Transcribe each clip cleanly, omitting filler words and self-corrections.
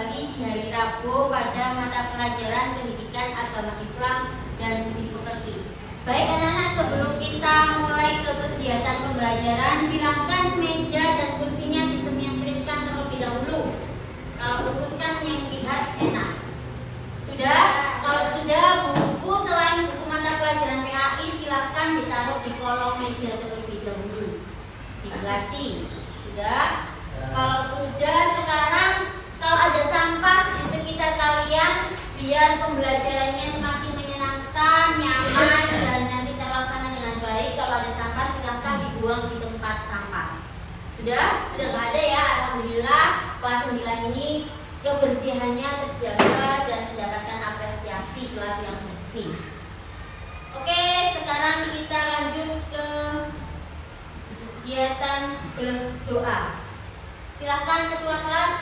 kali di hari Rabu pada mata pelajaran pendidikan agama Islam dan budi pekerti. Baik anak-anak, sebelum kita mulai ke kegiatan pembelajaran, silakan meja dan kursinya disemiotiskan terlebih dahulu. Kalau luruskan yang dilihat enak. Sudah? Kalau sudah, buku selain buku mata pelajaran PAI silakan ditaruh di kolong meja terlebih dahulu. Dilaci. Sudah? Kalau sudah, sekarang kalau ada sampah di sekitar kalian, biar pembelajarannya semakin menyenangkan, nyaman, dan nanti terlaksana dengan baik. Kalau ada sampah, silakan dibuang di tempat sampah. Sudah? Sudah nggak ada ya? Alhamdulillah, kelas 9 ini kebersihannya terjaga dan mendapatkan apresiasi kelas yang bersih. Oke, sekarang kita lanjut ke kegiatan berdoa. Silakan ketua kelas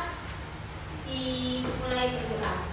dimulai berdoa.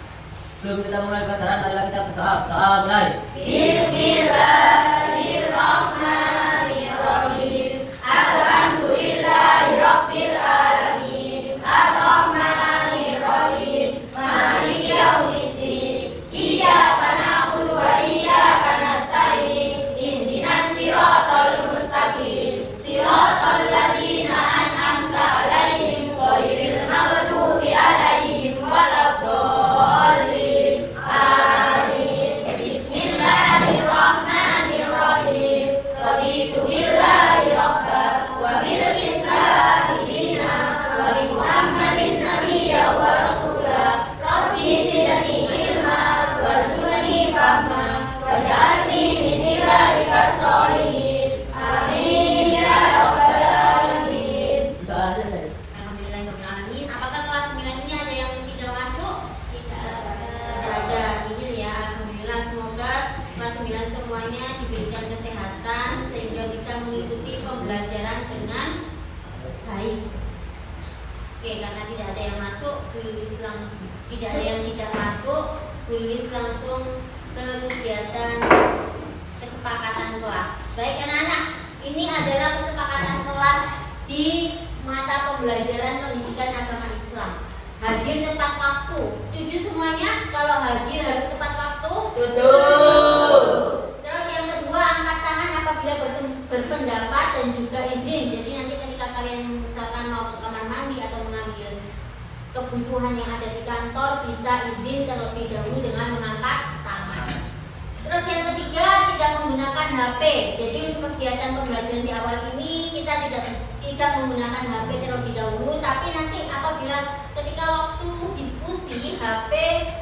Sebelum kita mulai pelajaran, marilah kita berdoa. Doa mulai. Bismillahirrahmanirrahim. Alhamdulillahirabbil alamin. Arrahmanirrahim. Maliki yaumiddin. Iyyaka na'budu wa iyyaka nasta'in. Ihdinas siratal mustaqim. Siratal ladzina an'amta 'alaihim ghairil maghdubi 'alaihim waladdallin. Amin. Bismillahirrahmanirrahim. Raditu billahi rabban wa bil islami dinan wa bi Muhammadin nabiyyan wa rasulan. Rabbi zidni ilma warzuqni fahma waj'alni min ibadika sholihin. Amin ya rabbal alamin. Doa selesai. Alhamdulillahirrahmanirrahim. Apakah kelas 9 ini ada yang tidak masuk? Tidak ada. Ini ya, alhamdulillah, semoga kelas 9 semuanya diberikan kesehatan sehingga bisa mengikuti pembelajaran dengan baik. Oke, karena tidak ada yang masuk, tulis langsung. Tidak ada yang tidak masuk, tulis langsung ke kegiatan kesepakatan kelas. Baik anak-anak, ini adalah kesepakatan kelas di mata pembelajaran pendidikan agama Islam. Hadir tepat waktu. Setuju semuanya? Kalau hadir harus tepat waktu? Setuju. Terus yang kedua, angkat tangan apabila berpendapat dan juga izin. Jadi nanti ketika kalian misalkan mau ke kamar mandi atau mengambil kebutuhan yang ada di kantor, bisa izin terlebih dahulu dengan mengangkat tangan. Terus yang ketiga, tidak menggunakan HP. Jadi untuk kegiatan pembelajaran di awal ini kita tidak menggunakan HP terlebih dahulu, tapi nanti apabila ketika waktu diskusi HP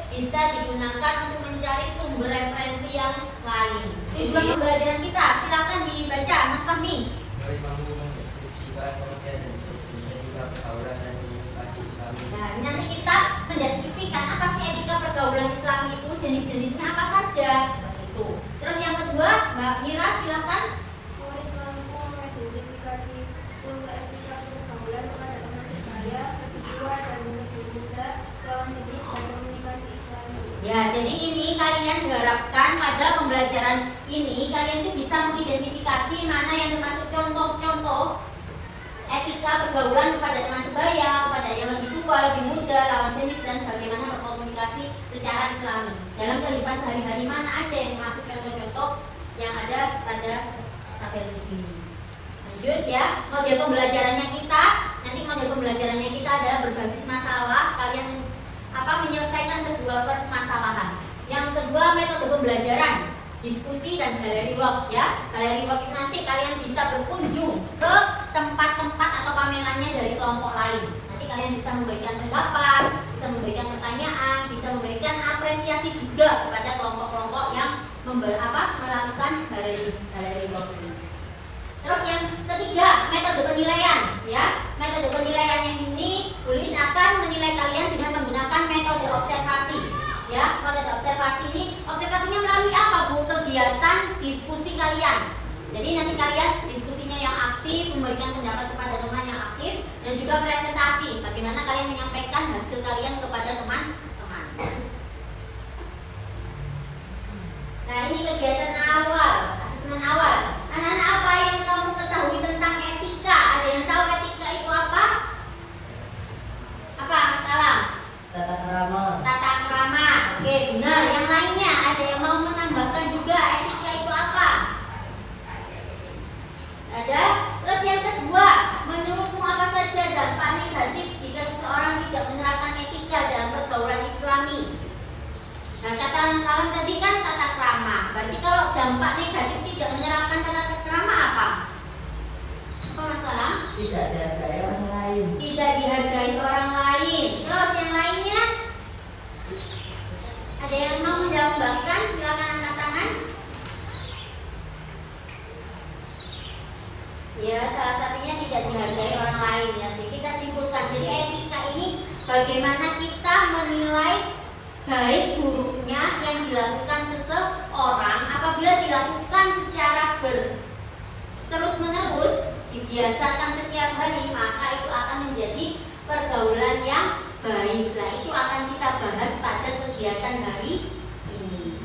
bisa digunakan untuk mencari sumber referensi yang lain. Tujuan pembelajaran kita silakan dibaca, Mas Fahmi. Mari mampu mendeskripsikan pengertian dan definisi etika pergaulan dan komunikasi Islami. Nah, nanti kita mendeskripsikan apa sih etika pergaulan Islam itu, jenis-jenisnya apa saja. Seperti itu. Terus yang kedua, Mbak Mira silakan. Murid mampu mengidentifikasi untuk etika pergaulan kepada teman sebaya, kedua dan muda, lawan jenis dan komunikasi Islami. Ya, jadi ini kalian harapkan pada pembelajaran ini kalian itu bisa mengidentifikasi mana yang termasuk contoh-contoh etika pergaulan kepada teman sebaya, kepada yang lebih tua, lebih muda, lawan jenis, dan bagaimana berkomunikasi secara Islami. Dalam kehidupan sehari-hari mana aja yang termasuk contoh-contoh yang ada pada tabel di sini. Lanjut ya, model pembelajarannya kita. Nanti model pembelajarannya kita adalah berbasis masalah. Kalian menyelesaikan sebuah permasalahan. Yang kedua, metode pembelajaran, diskusi dan galeri work ya. Galeri work itu nanti kalian bisa berkunjung ke tempat-tempat atau pamerannya dari kelompok lain. Nanti kalian bisa memberikan pendapat, bisa memberikan pertanyaan, bisa memberikan apresiasi juga kepada kelompok-kelompok yang melakukan galeri work ini. Terus yang ketiga, metode penilaian ya. Metode penilaian yang ini tulis akan menilai kalian dengan menggunakan metode observasi ya. Metode observasi ini, observasinya melalui apa Bu? Kegiatan diskusi kalian. Jadi nanti kalian diskusinya yang aktif, memberikan pendapat kepada teman yang aktif, dan juga presentasi bagaimana kalian menyampaikan hasil kalian kepada teman-teman. Nah, ini kegiatan awal, asesmen awal. Anak-anak, apa yang kamu ketahui tentang etika? Ada yang tahu etika itu apa? Apa, Mas Alam? Tata Tadi kan tata krama. Berarti kalau dampak negatif tidak menerapkan tata krama apa? Apa masalah? Tidak dihargai orang lain. Tidak dihargai orang lain. Terus yang lainnya? Ada yang mau menjawabkan? Silakan angkat tangan. Ya, salah satunya tidak dihargai orang lain. Ya, jadi kita simpulkan. Jadi etika ini bagaimana kita menilai baik buruknya yang dilakukan seseorang apabila dilakukan secara terus menerus, dibiasakan setiap hari, maka itu akan menjadi pergaulan yang baik. Nah, itu akan kita bahas pada kegiatan hari ini.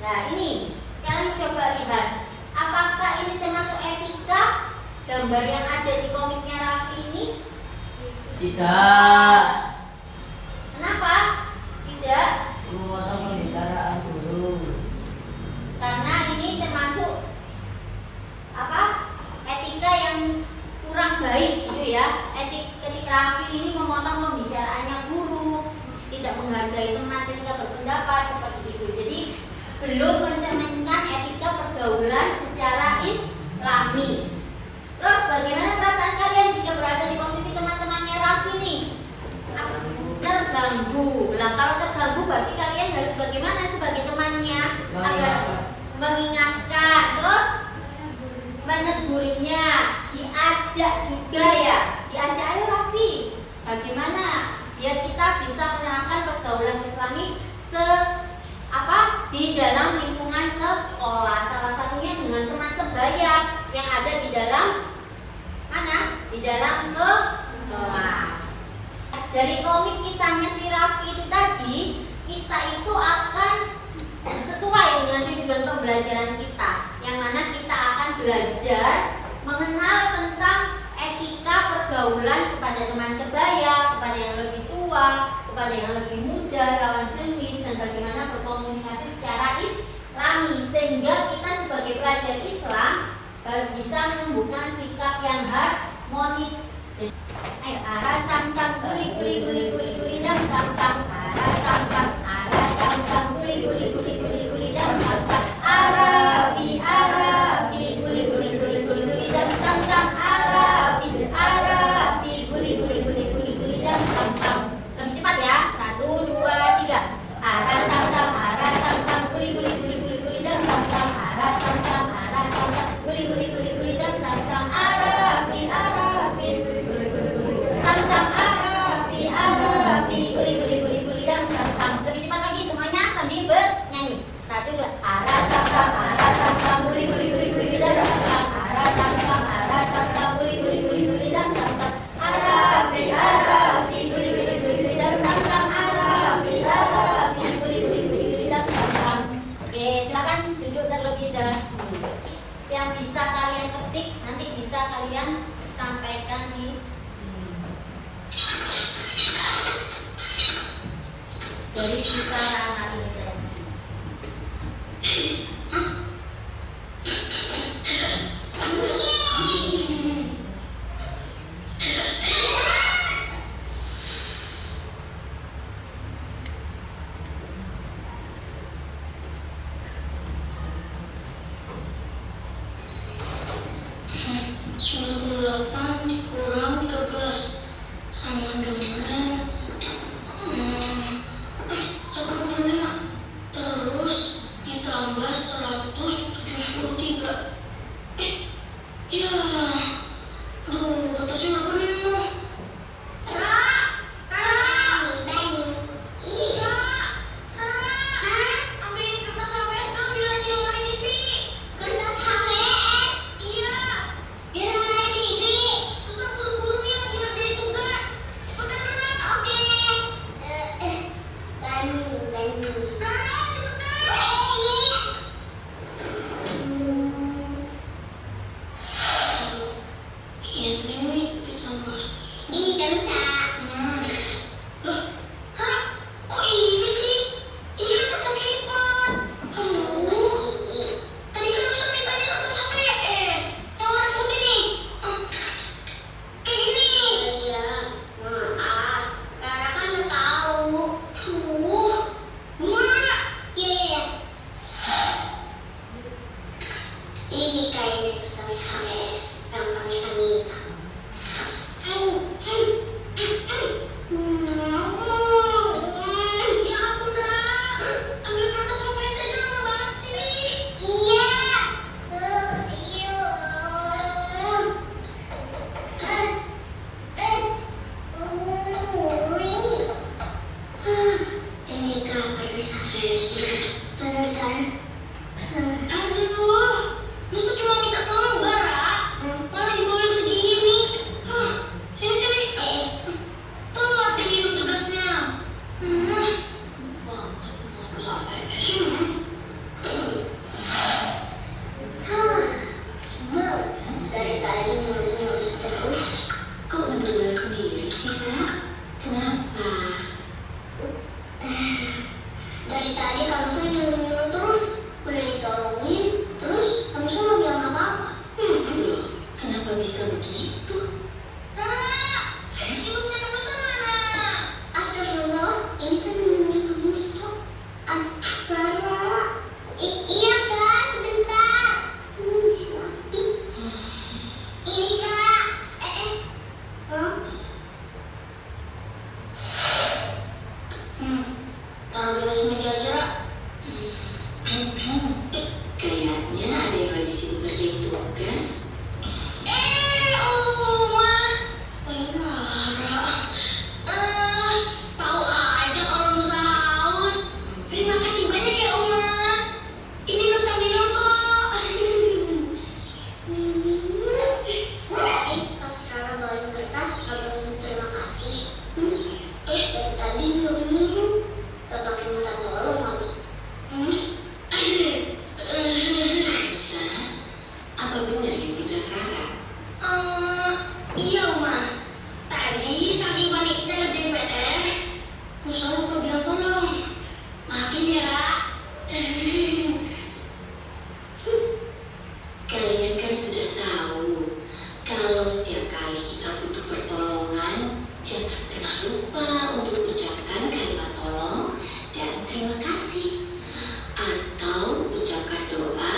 Nah, ini sekarang coba lihat, apakah ini termasuk etika? Gambar yang ada di komiknya Raffi ini? Tidak. Kenapa? Tidak. Memotong pembicaraan dulu. Karena ini termasuk apa? Etika yang kurang baik gitu ya. Ketika Raffi ini memotong pembicaraan yang buruk, tidak menghargai teman ketika berpendapat seperti itu. Jadi belum mencerminkan etika pergaulan secara Islami. Terus bagaimana perasaan kalian jika berada di posisi teman-temannya Raffi nih? Terganggu. Nah, kalau terganggu berarti kalian harus bagaimana sebagai temannya agar mengingatkan, terus menegurnya, diajak juga ya, diajak ayo Raffi, bagaimana biar kita bisa menerapkan pergaulan Islami di dalam lingkungan sekolah. Salah satunya dengan teman sebaya yang ada di dalam mana? Di dalam kelas. Dari komik kisahnya si Raffi itu tadi, kita itu akan sesuai dengan tujuan pembelajaran kita, yang mana kita akan belajar mengenal tentang etika pergaulan kepada teman sebaya, kepada yang lebih tua, kepada yang lebih muda, lawan jenis, dan bagaimana berkomunikasi secara Islami, sehingga kita sebagai pelajar Islam bisa menumbuhkan sikap yang harmonis. Ayo, arah sam kuli dam sam arah sam kuli dam sam Arafi kuli dam sam Arafi kuli dam sam. Lebih cepat ya, 1, 2, 3. Arah sam kuli dam sam arah sam kuli dam sam Arafi kuli dam sam. Lebih cepat lagi semuanya sambil bernyanyi. 1, 2. Arah sam kuli dam sam arah sam kuli dam sam Arafi kuli dam sam Arafi kuli dam sam. Oke, silakan duduk terlebih dahulu. Yang bisa kalian ketik nanti bisa kalian sampaikan di dari kita hari ini tadi. Surat 8 dikurang 13 sama dengan 85 terus ditambah 173. Ya, aduh, atasnya udah penuh. Buru-buru tadi kamu saya nyuruh-nyuruh terus. Udah ditolongin, terus kamu semua bilang apa-apa. Loh, kenapa bisa begitu? Ibunya kamu mana? Astagfirullah, ini kan minumnya kamu sok. Clara. Iya kak, sebentar. Belum lagi. Ini kak. Hah? Taruh di atas meja aja, Ra. Kayaknya ada yang lagi sibuk kerjain tugas. Oma. Lara. Tahu aja kalau Nusa haus. Terima kasih banyak ya, Oma. Ini Nusa minum kok. Pas Rara bawain kertas, abang terima kasih. Dari tadi nyuruh-nyuruh, gak pakai minta tolong lagi. Nusa, apa benar yang dibilang Rara? Iya, Oma. Tadi saking paniknya ngerjain PR, Nusa lupa bilang tolong. Maafin ya, Ra. Kalian kan sudah tahu kalau setiap kali kita butuh pertolongan, jangan pernah lupa untuk ucapkan kalimat tolong dan terima kasih. Atau ucapkan doa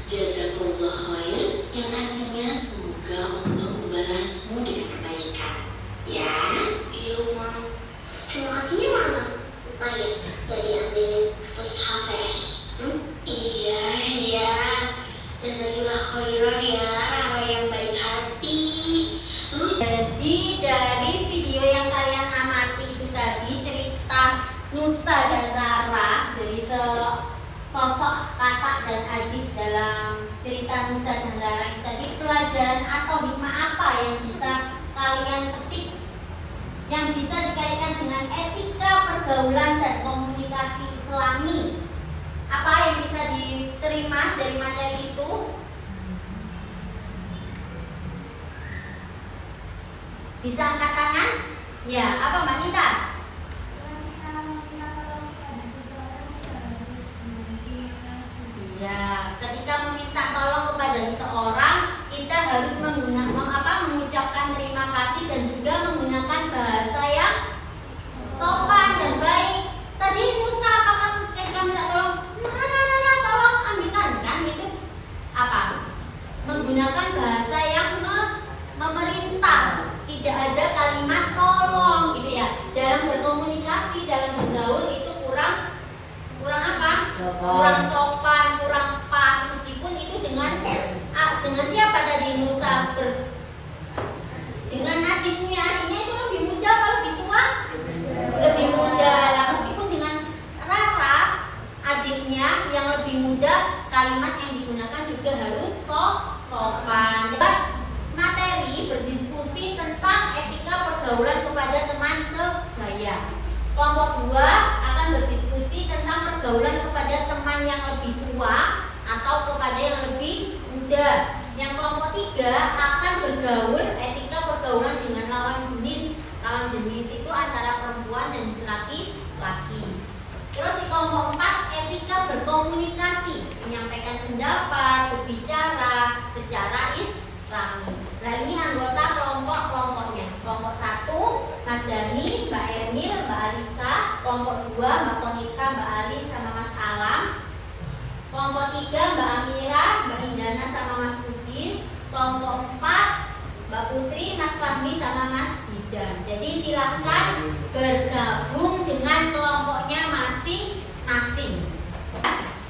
jazakallah khair yang artinya semoga Allah membalasmu dengan kebaikan. Ya? Iya, Oma. Terima kasihnya mana? Lupa ya, gak diambil kertas Hafiz. Iya. Jazakallah khairan ya, Rara yang baik hati. Jadi dari video yang kalian amati itu tadi, cerita Nusa dan Rara, dari sosok kakak dan adik dalam cerita Nusa dan Rara itu tadi, pelajaran atau hikmah apa yang bisa kalian petik, yang bisa dikaitkan dengan etika pergaulan dan komunikasi Islami? Apa yang bisa diterima dari materi itu? Bisa angkat tangan? Ya, apa Mbak Nita? Setelah kita meminta tolong kepada seseorang, kita harus berterima kasih. Iya, ketika meminta tolong kepada seseorang, kita harus mengucapkan terima kasih dan juga menggunakan bahasa yang sopan dan baik. Tadi Musa apakah ketika minta tolong, tolong ambilkan, kan itu apa? Menggunakan bahasa yang memerintah, tidak ada kalimat tolong gitu ya. Dalam berkomunikasi, dalam bergaul itu kurang apa? Kurang sopan, kurang pas. Meskipun itu dengan siapa tadi Musa dengan adiknya itu lebih muda apa lebih tua? Lebih muda lah. Meskipun dengan Rara adiknya yang lebih muda, kalimat yang digunakan juga harus sopan. Materi berdiskusi tentang etika pergaulan kepada teman sebaya. Kelompok 2 akan berdiskusi tentang pergaulan kepada teman yang lebih tua atau kepada yang lebih muda. Yang kelompok 3 akan bergaul etika pergaulan dengan lawan jenis. Lawan jenis itu antara perempuan dan laki-laki. Terus di kelompok 4 etika berkomunikasi, menyampaikan pendapat, berbicara secara Islami. Nah ini anggota kelompok-kelompoknya. Kelompok 1 Mas Dani, Mbak Emil, Mbak Alisa. Kelompok 2 Mbak Konika, Mbak Ali sama Mas Alam. Kelompok 3 Mbak Amira, Mbak Indana sama Mas Udin. Kelompok 4 Mbak Putri, Mas Fahmi sama Mas Zidan. Jadi silahkan bergabung dengan kelompoknya masing-masing.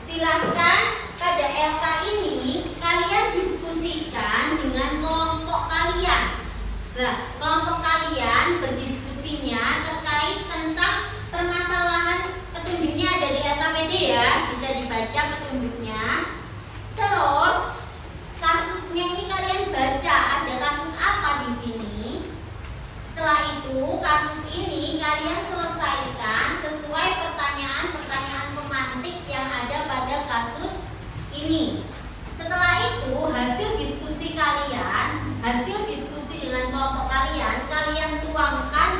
Silahkan pada LK ini kalian diskusikan dengan kelompok kalian. Nah, kelompok kalian berdiskusinya terkait tentang permasalahan, petunjuknya ada di LKPD ya, bisa dibaca petunjuknya. Terus kasusnya ini kalian baca ada kasus apa di sini. Setelah itu kasus ini kalian selesaikan sesuai pertanyaan-pertanyaan pemantik yang ada pada kasus ini. Setelah itu hasil diskusi kalian, hasil diskusi dengan kelompok kalian tuangkan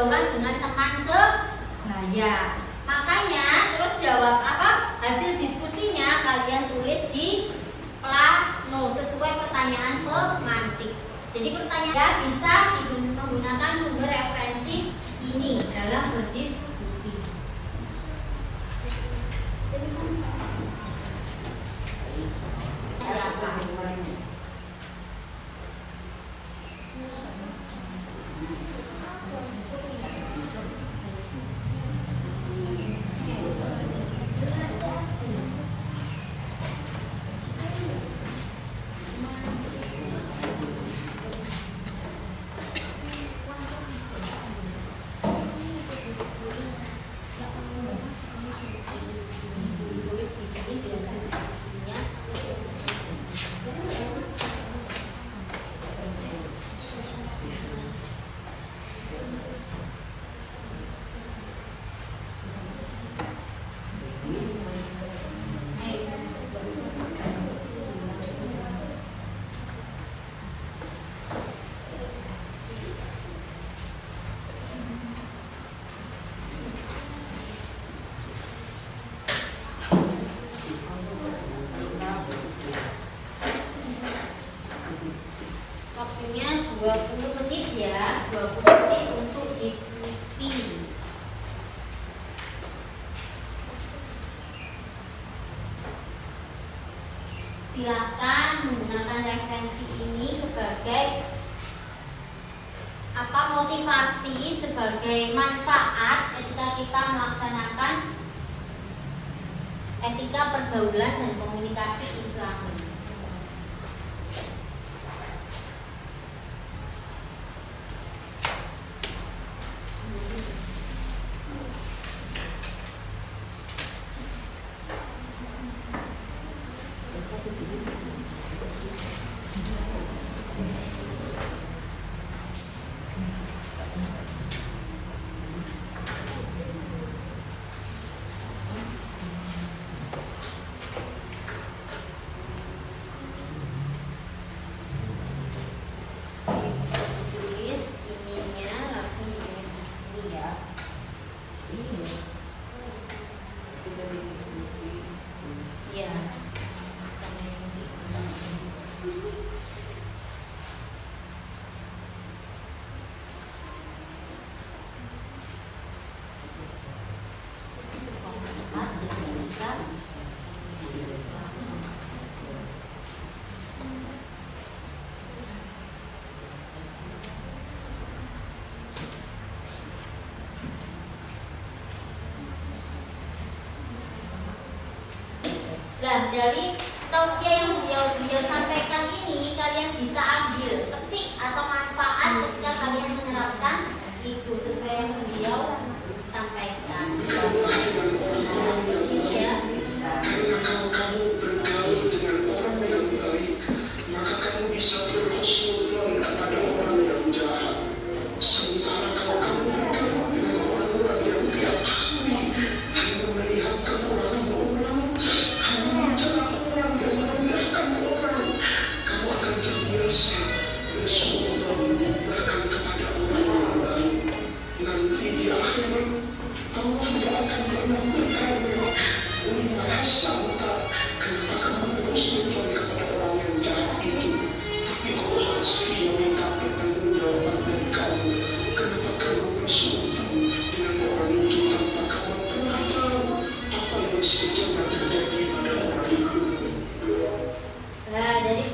pergaulan dengan teman sebaya. Makanya terus jawab apa? Hasil diskusinya kalian tulis di plano sesuai pertanyaan pemantik. Jadi pertanyaan bisa menggunakan sumber referensi ini dalam berdiskusi. Waktunya 20 menit ya, 20 menit untuk diskusi. Silakan menggunakan referensi ini sebagai apa, motivasi, sebagai manfaat ketika kita melaksanakan etika pergaulan dan komunikasi Islami. Tulis ininya langsung ditulis di sini ya. Iya. Nah, dari tausiah yang beliau sampaikan ini kalian bisa ambil petik atau manfaat ketika kalian menerapkan itu sesuai yang beliau sampaikan. Nah, ini ya. Kalau kamu bergaul dengan orang yang baik, maka kamu bisa berhusnuzon kepada orang yang jahat. Sementara kalau kamu bergaul dengan orang-orang yang tiap hari hanya melihat kekurangan orang, hanya mencela orang dan merendahkan orang, kamu akan terbiasa berhusnuzon bahkan kepada orang-orang baik. Nanti di akhirat Allah tidak akan pernah bertanya, "Lima hasanta, kenapa kamu berhusnuzon kepada orang yang jahat itu?" Tapi Allah pasti meminta pertanggungjawaban dari kamu. Kenapa kamu berhusnuzon dengan orang itu tanpa kamu pernah tahu apa yang sebenarnya terjadi pada orang itu? Nah, dari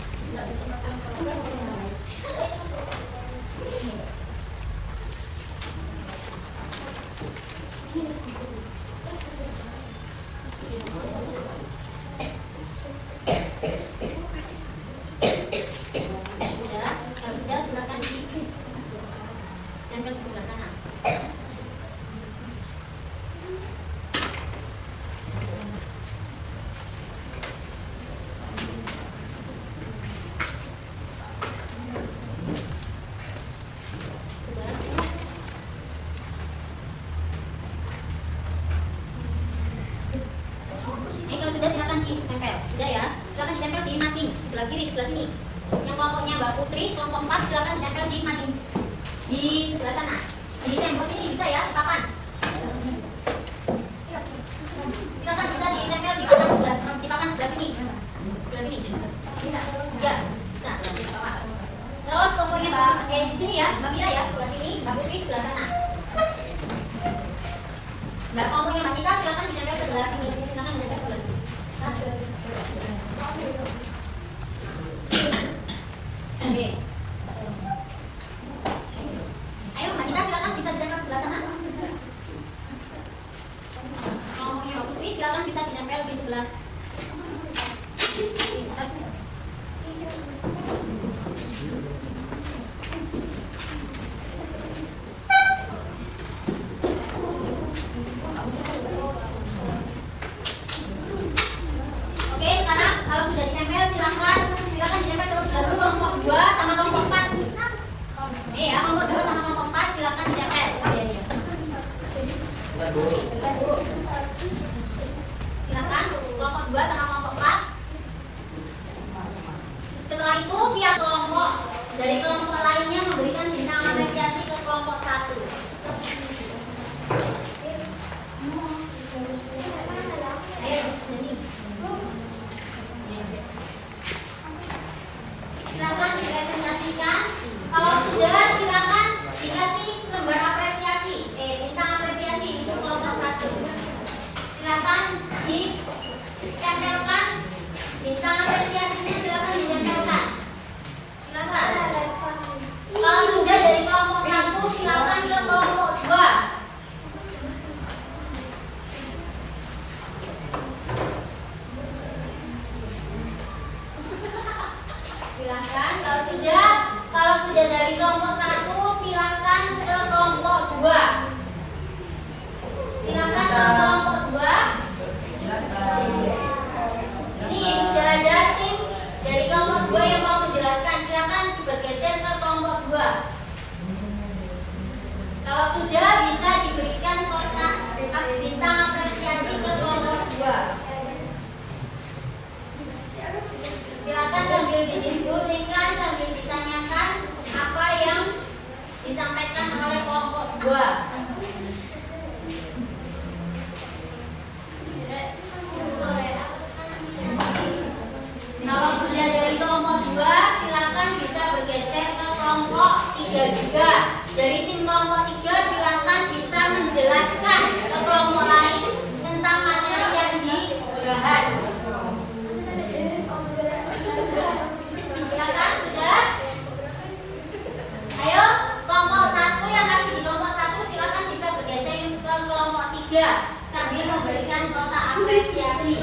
sudah silakan tempel di sebelah sana. Ini kalau sudah silakan ditempel. Sudah ya, silakan ditempel di mading sebelah kiri, sebelah sini. Yang kelompoknya Mbak Putri, kelompok 4 silakan ditempel di mading di sebelah sana. Di tembok sini. ya, Mbak Mira ya, sebelah sini, Mbak Putri sebelah sana. Mbak kelompoknya Mbak Nita silakan ditempel sebelah sini, silakan ditempel sebelah sini. Oke. Ayo Mbak Nita silakan bisa ditempel sebelah sana. Kelompoknya Mbak Putri silakan bisa ditempel di sebelah. Oke, sekarang kalau sudah ditempel silakan ditempel terus dulu kelompok 2 sama kelompok 4. Ya, kelompok 2 sama kelompok 4 silakan ditempel. Silakan kelompok 2 sama kelompok 4. Setelah itu siap kelompok dari kelompok lainnya memberikan bintang apresiasi ke kelompok 1. Ayo, sini. Silakan dipresentasikan. Kalau sudah silakan dikasih lembar apresiasi, bintang apresiasi untuk kelompok 1. Silakan ditempelkan bintang apresiasinya, silakan ditempelkan. Silakan. Kalau sudah dari kelompok 1 silakan ke kelompok 2. Silakan. Kalau sudah dari kelompok 1 silakan ke kelompok 2. Silakan ke kelompok 2. Ini sudah ada tim dari kelompok 2 yang mau menjelaskan. Silakan bergeser ke kelompok 2. Kalau sudah bisa diberikan kotak bintang apresiasi ke kelompok 2. Silakan sambil didiskusikan, sambil ditanyakan apa yang disampaikan oleh kelompok 2. Kalau sudah dari kelompok 2, silakan bisa bergeser ke kelompok 3 juga. Dari tim kelompok 3 silakan bisa menjelaskan ke kelompok lain tentang materi yang dibahas. Silakan sudah. Ayo, kelompok 1 yang masih di kelompok 1 silakan bisa bergeser ke kelompok 3 sambil memberikan kotak apresiasi.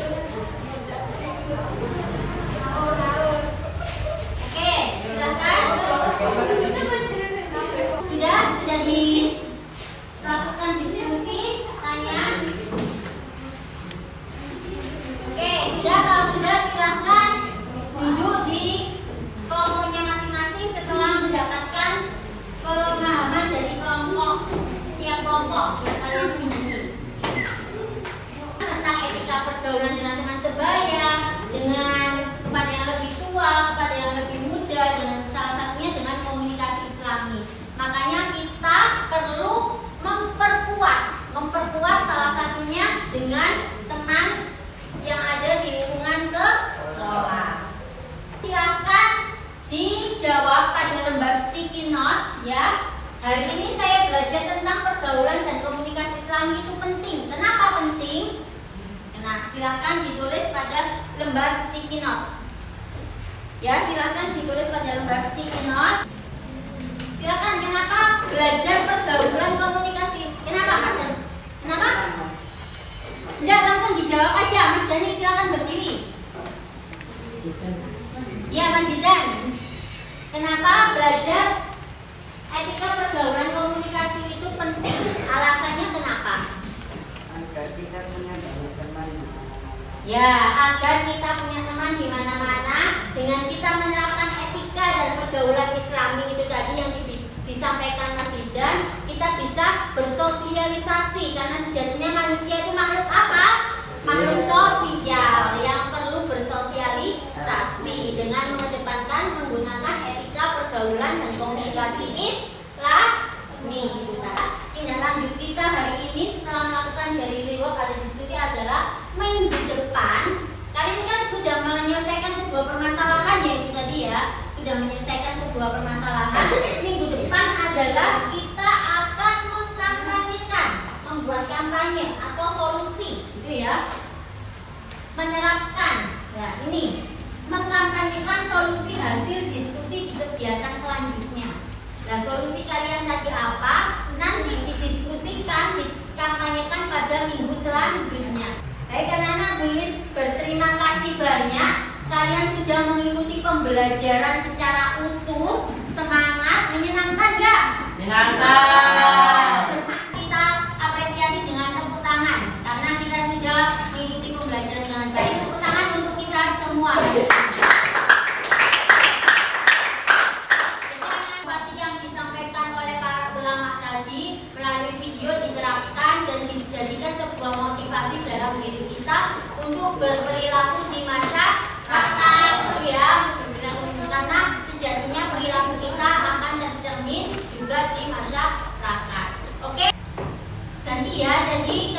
Oke, silakan. Sudah dilakukan diskusi, tanya. Oke, sudah. Kalau sudah silakan duduk di kelompoknya masing-masing setelah mendapatkan pemahaman dari tiap kelompok yang kalian kunjungi tentang etika pergaulan dengan teman sebaya, dengan kepada yang lebih tua, kepada yang lebih muda, dengan salah satunya dengan komunikasi Islami. Makanya kita perlu memperkuat salah satunya dengan teman yang ada di lingkungan sekolah. Silakan dijawab pada lembar sticky notes ya. Hari ini saya belajar tentang pergaulan dan komunikasi Islami itu penting. Kenapa penting? Nah, silakan ditulis pada lembar sticky note. Ya, silakan ditulis pada lembar sticky note. Silakan, kenapa belajar pergaulan komunikasi? Kenapa, Mas Dan? Kenapa? Enggak, langsung dijawab aja, Mas Dani. Silakan berdiri. Ya, Mas Zidan. Kenapa belajar etika pergaulan komunikasi itu penting? Alasannya kenapa? Agar kita punya banyak teman. Ya, agar kita punya teman di mana-mana dengan kita menerapkan etika dan pergaulan Islami itu tadi yang disampaikan Mas Zidan, kita bisa bersosialisasi karena sejatinya manusia itu makhluk apa? Makhluk sosial yang perlu bersosialisasi dengan mengedepankan menggunakan etika pergaulan dan komunikasi Islami. Tindak lanjut kita hari ini setelah melakukan dari liwat atau diskusi adalah minggu depan kalian kan sudah menyelesaikan sebuah permasalahan ya itu tadi ya, sudah menyelesaikan sebuah permasalahan. Minggu depan adalah kita akan mengkampanyekan, membuat kampanye atau solusi, gitu ya. Menerapkan, ya ini, mengkampanyekan solusi hasil diskusi di kegiatan selanjutnya. Nah, solusi kalian tadi apa? Nanti didiskusikan, dikampanyekan pada minggu selanjutnya. Baik, anak-anak, Bulis berterima kasih banyak. Kalian sudah mengikuti pembelajaran secara utuh. Semangat, menyenangkan gak? Menyenangkan. Kita apresiasi dengan tepuk tangan karena kita sudah mengikuti pembelajaran dengan baik. Tepuk tangan untuk kita semua. Informasi yang disampaikan oleh para ulama tadi melalui video diterapkan dan dijadikan sebuah motivasi dalam diri kita untuk berperilaku di masyarakat, ya. Karena sejatinya perilaku kita akan tercermin juga di masyarakat. Oke? Ganti ya, jadi